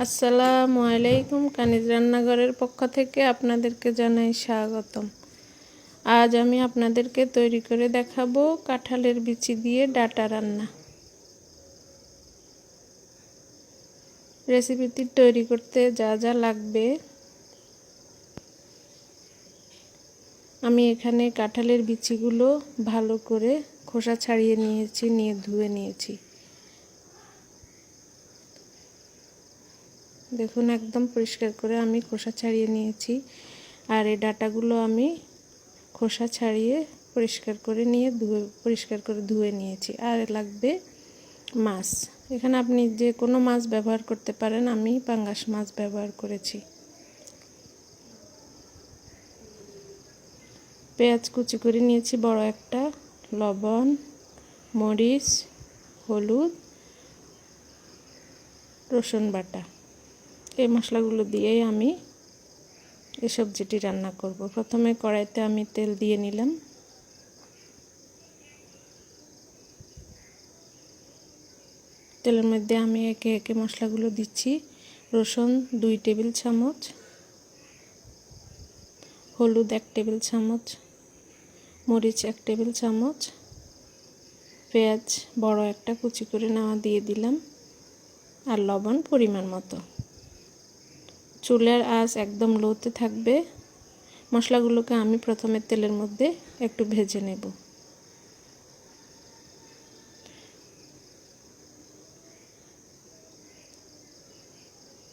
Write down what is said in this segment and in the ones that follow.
আসসালামু আলাইকুম। কানিজ রান্নাঘরের পক্ষ থেকে আপনাদেরকে জানাই স্বাগতম। আজ আমি আপনাদেরকে তৈরি করে দেখাবো কাঁঠালের বিচি দিয়ে ডাটা রান্না। রেসিপিটি তৈরি করতে যা যা লাগবে, আমি এখানে কাঁঠালের বিচিগুলো ভালো করে খোসা ছাড়িয়ে নিয়েছি, নিয়ে ধুয়ে নিয়েছি। দেখুন, একদম পরিষ্কার করে আমি খোসা ছাড়িয়ে নিয়েছি। আর এই ডাটাগুলো আমি খোসা ছাড়িয়ে পরিষ্কার করে ধুয়ে নিয়েছি। আর লাগবে মাছ। এখানে আপনি যে কোনো মাছ ব্যবহার করতে পারেন, আমি পাঙ্গাস মাছ ব্যবহার করেছি। পেঁয়াজ কুচি করে নিয়েছি বড় একটা, লবণ, মরিচ, হলুদ, রসুন বাটা। এই মশলাগুলো দিয়েই আমি এই সবজিটি রান্না করব। প্রথমে কড়াইতে আমি তেল দিয়ে নিলাম। তেলের মধ্যে আমি একে একে মশলাগুলো দিচ্ছি। রসুন 2 টেবিল চামচ, হলুদ 1 টেবিল চামচ, মরিচ 1 টেবিল চামচ, পেঁয়াজ বড় একটা কুচি করে নেওয়া দিয়ে দিলাম, আর লবণ পরিমাণ মতো। চুলার আঁচ একদম লোতে থাকবে। মশলাগুলোকে আমি প্রথমে তেলের মধ্যে একটু ভেজে নেব।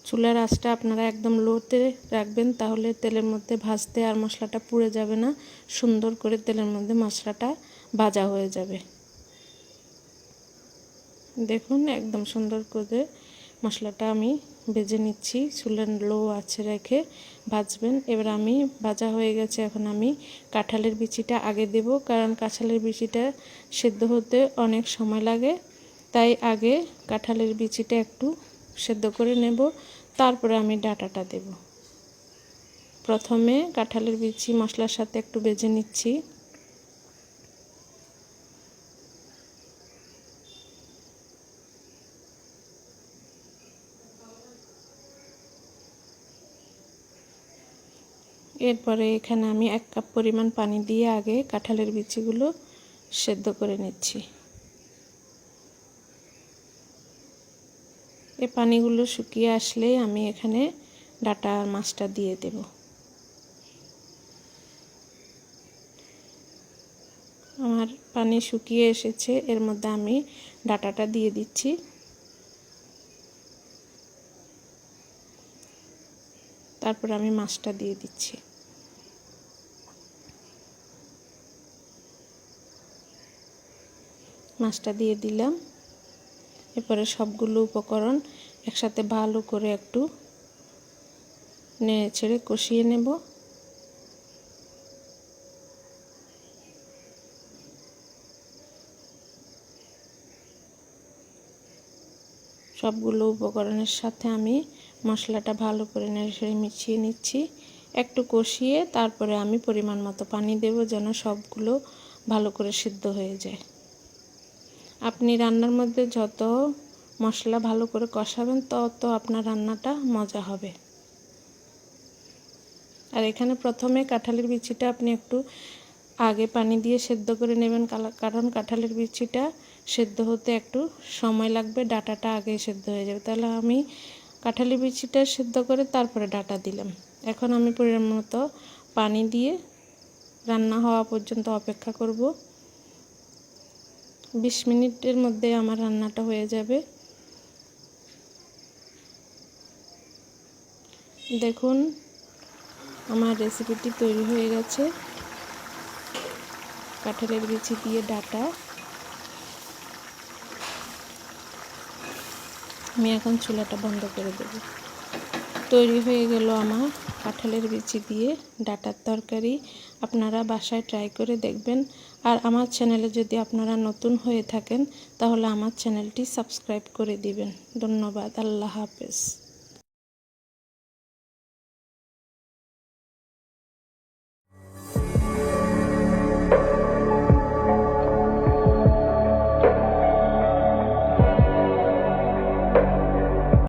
চুলার আঁচটা আপনারা একদম লোতে রাখবেন, তাহলে তেলের মধ্যে ভাজতে আর মশলাটা পুড়ে যাবে না। সুন্দর করে তেলের মধ্যে মশলাটা ভাজা হয়ে যাবে। দেখুন, একদম সুন্দর করে মশলাটা আমি ভেজে নিচ্ছি। চুলার লো আঁচে রেখে ভাজবেন। এবার আমি ভাজা হয়ে গেছে। এখন আমি কাঁঠালের বিচিটা আগে দেব, কারণ কাঁঠালের বিচিটা সেদ্ধ হতে অনেক সময় লাগে। তাই আগে কাঁঠালের বিচিটা একটু সেদ্ধ করে নেব, তারপরে আমি ডাটাটা দেব। প্রথমে কাঁঠালের বিচি মশলার সাথে একটু ভেজে নিচ্ছি। এরপরে এখানে আমি 1 কাপ পরিমাণ পানি দিয়ে আগে কাঁঠালের বিচিগুলো সেদ্ধ করে নিচ্ছি। এই পানিগুলো শুকিয়ে আসলে আমি এখানে ডাটা আর মাছটা দিয়ে দেব। আমার পানি শুকিয়ে এসেছে, এর মধ্যে আমি ডাটাটা দিয়ে দিচ্ছি। তারপর আমি মাছটা দিয়ে দিচ্ছি। মাছটা দিয়ে দিলাম। এরপরে সবগুলো উপকরণ একসাথে ভালো করে একটু নেড়ে ছেড়ে কষিয়ে নেব। সবগুলো উপকরণের সাথে আমি মশলাটা ভালো করে নেড়ে ছেড়ে মিশিয়ে নিচ্ছি। একটু কষিয়ে তারপরে আমি পরিমাণ মতো পানি দেব, যেন সবগুলো ভালো করে সিদ্ধ হয়ে যায়। আপনি রান্নার মধ্যে যত মশলা ভালো করে কষাবেন, তত আপনার রান্নাটা মজা হবে। আর এখানে প্রথমে কাঁঠালের বিচিটা আপনি একটু আগে পানি দিয়ে সেদ্ধ করে নেবেন, কারণ কাঁঠালের বিচিটা সেদ্ধ হতে একটু সময় লাগবে। ডাটাটা আগে সেদ্ধ হয়ে যাবে। তাহলে আমি কাঁঠালের বিচিটা সেদ্ধ করে তারপরে ডাটা দিলাম। এখন আমি পরিমাণ মতো পানি দিয়ে রান্না হওয়া পর্যন্ত অপেক্ষা করব। 20 মিনিটের মধ্যে আমার রান্নাটা হয়ে যাবে। দেখুন, আমার রেসিপিটি তৈরি হয়ে গেছে। কাঁঠালের বিচি দিয়ে ডাটা। আমি এখন চুলাটা বন্ধ করে দেব। তৈরি হয়ে গেল আমার কাঁঠালের বিচি দিয়ে ডাটার তরকারি। আপনারা বাসায় ট্রাই করে দেখবেন। আর আমার চ্যানেলে যদি আপনারা নতুন হয়ে থাকেন, তাহলে আমার চ্যানেলটি সাবস্ক্রাইব করে দিবেন। ধন্যবাদ। আল্লাহ হাফেজ।